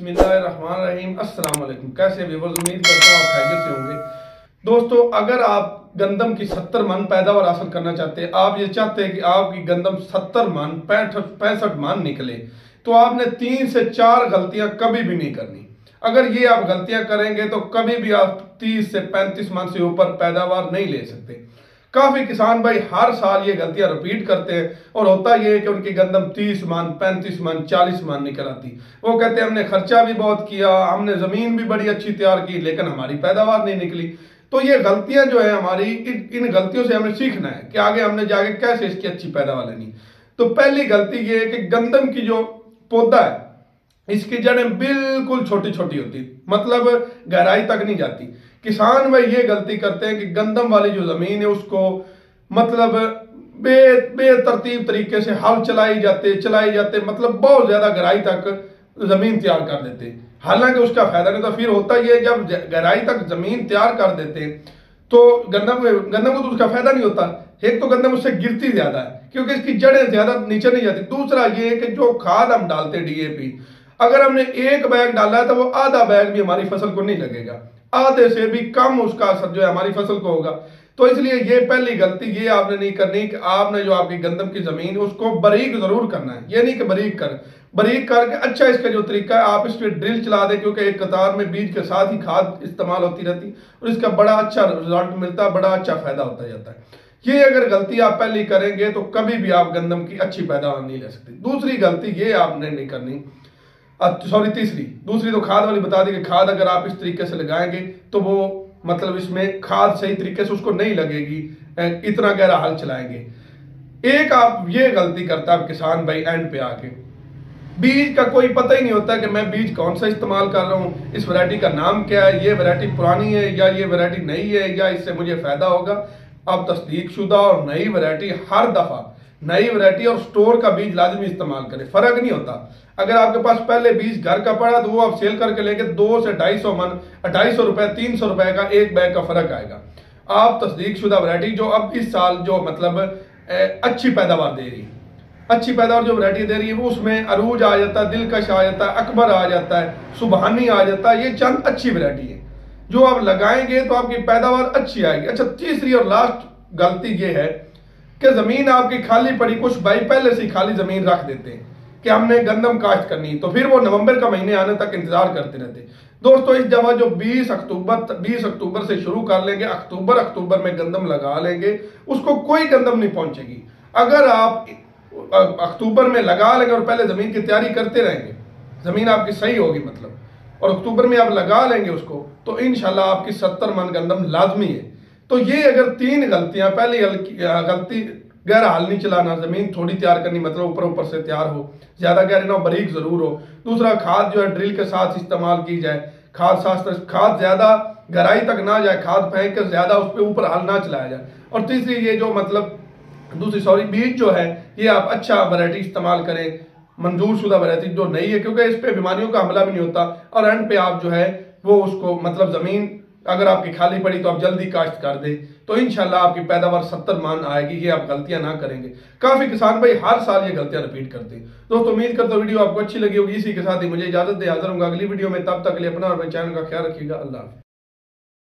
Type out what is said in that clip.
बिस्मिल्लाहिर्रहमानिर्रहीम। अस्सलाम वालेकुम। कैसे व्यूअर्स, उम्मीद करता हूँ आप खैरियत से होंगे। दोस्तों, अगर आप गंदम की 70 मन पैदावार हासिल करना चाहते हैं, आप ये चाहते हैं कि आपकी गंदम 70 मन 65 मन निकले, तो आपने 3 से 4 गलतियां कभी भी नहीं करनी। अगर ये आप गलतियां करेंगे तो कभी भी आप 30 से 35 मन से ऊपर पैदावार नहीं ले सकते। काफी किसान भाई हर साल ये गलतियां रिपीट करते हैं और होता ये है कि उनकी गंदम 30 मन 35 मन 40 मन निकल आती। वो कहते हैं हमने खर्चा भी बहुत किया, हमने जमीन भी बड़ी अच्छी तैयार की, लेकिन हमारी पैदावार नहीं निकली। तो ये गलतियां जो है हमारी, इन गलतियों से हमें सीखना है कि आगे हमने जाके कैसे इसकी अच्छी पैदावार लेनी। तो पहली गलती ये है कि गंदम की जो पौधा है, इसकी जड़ें बिल्कुल छोटी छोटी होती, मतलब गहराई तक नहीं जाती। किसान भाई ये गलती करते हैं कि गंदम वाली जो जमीन है उसको मतलब बेतरतीब तरीके से हल चलाई जाते मतलब बहुत ज्यादा गहराई तक जमीन तैयार कर देते। हालांकि उसका फायदा नहीं। तो फिर होता ये, जब गहराई तक जमीन तैयार कर देते तो गंदम को तो उसका फायदा नहीं होता। एक तो गंदम उससे गिरती ज्यादा है क्योंकि इसकी जड़ें ज्यादा नीचे नहीं जाती। दूसरा ये कि जो खाद हम डालते डीएपी, अगर हमने 1 बैग डाला है तो वो आधा बैग भी हमारी फसल को नहीं लगेगा, आधे से भी कम उसका असर जो है हमारी फसल को होगा। तो इसलिए ये पहली गलती ये आपने नहीं करनी कि आपने जो आपकी गंदम की जमीन है उसको बारीक जरूर करना है। ये नहीं कि बारीक करके अच्छा इसका जो तरीका है आप इस पर ड्रिल चला दें, क्योंकि एक कतार में बीज के साथ ही खाद इस्तेमाल होती रहती और इसका बड़ा अच्छा रिजल्ट मिलता है, बड़ा अच्छा फायदा होता जाता है। ये अगर गलती आप पहली करेंगे तो कभी भी आप गंदम की अच्छी पैदावार नहीं ले सकते। दूसरी गलती ये आपने नहीं करनी, दूसरी तो खाद वाली बता दी कि खाद अगर आप इस तरीके से लगाएंगे तो वो मतलब इसमें खाद सही तरीके से उसको नहीं लगेगी, इतना गहरा हल चलाएंगे। एक आप ये गलती करता है किसान भाई, एंड पे आके बीज का कोई पता ही नहीं होता कि मैं बीज कौन सा इस्तेमाल कर रहा हूँ, इस वैरायटी का नाम क्या है, ये वैरायटी पुरानी है या ये वैरायटी नई है, या इससे मुझे फायदा होगा। अब तस्दीक शुदा और नई वैरायटी, हर दफा नई वैरायटी और स्टोर का बीज लाजमी इस्तेमाल करें, फर्क नहीं होता। अगर आपके पास पहले बीज घर का पड़ा तो वो आप सेल करके लेके 200 से 250 मन, 250 रुपए 300 रुपए का एक बैग का फर्क आएगा। आप तस्दीक शुदा वैरायटी जो अब इस साल जो मतलब अच्छी पैदावार दे रही है, अच्छी पैदावार जो वैरायटी दे रही है वो उसमें अरूज आ जाता है, दिलकश आ जाता है, अकबर आ जाता है, सुबहानी आ जाता है। ये चंद अच्छी वैरायटी है जो आप लगाएंगे तो आपकी पैदावार अच्छी आएगी। अच्छा, तीसरी और लास्ट गलती ये है कि जमीन आपकी खाली पड़ी, कुछ भाई पहले से खाली जमीन रख देते हैं कि हमने गंदम काश्त करनी, तो फिर वो नवंबर का महीने आने तक इंतजार करते रहते। दोस्तों, इस दफा जो 20 अक्टूबर से शुरू कर लेंगे, अक्टूबर में गंदम लगा लेंगे, उसको कोई गंदम नहीं पहुंचेगी। अगर आप अक्टूबर में लगा लेंगे और पहले जमीन की तैयारी करते रहेंगे, जमीन आपकी सही होगी मतलब, और अक्टूबर में आप लगा लेंगे उसको, तो इंशाल्लाह आपकी 70 मन गंदम लाजमी है। तो ये अगर 3 गलतियां, पहली गलती गहरा हल नहीं चलाना, जमीन थोड़ी तैयार करनी मतलब ऊपर से तैयार हो, ज्यादा गहरी ना हो, बारीक जरूर हो। दूसरा, खाद जो है ड्रिल के साथ इस्तेमाल की जाए, खाद ज्यादा गहराई तक ना जाए, खाद फेंक कर ज्यादा उस पर ऊपर हल ना चलाया जाए। और तीसरी ये जो मतलब बीज जो है ये आप अच्छा वैरायटी इस्तेमाल करें, मंजूर शुदा वैरायटी जो नई है, क्योंकि इस पे बीमारियों का हमला भी नहीं होता। और एंड पे आप जो है वो उसको मतलब जमीन अगर आपकी खाली पड़ी तो आप जल्दी काश्त कर दें, तो इंशाल्लाह आपकी पैदावार 70 मन आएगी। ये आप गलतियां ना करेंगे। काफी किसान भाई हर साल ये गलतियां रिपीट करते हैं। दोस्तों, उम्मीद करता हूं वीडियो आपको अच्छी लगी होगी। इसी के साथ ही मुझे इजाजत दे, हाजिर होगा अगली वीडियो में। तब तक के लिए अपना और मेरे चैनल का ख्याल रखिएगा। अल्लाह हाफ़िज़।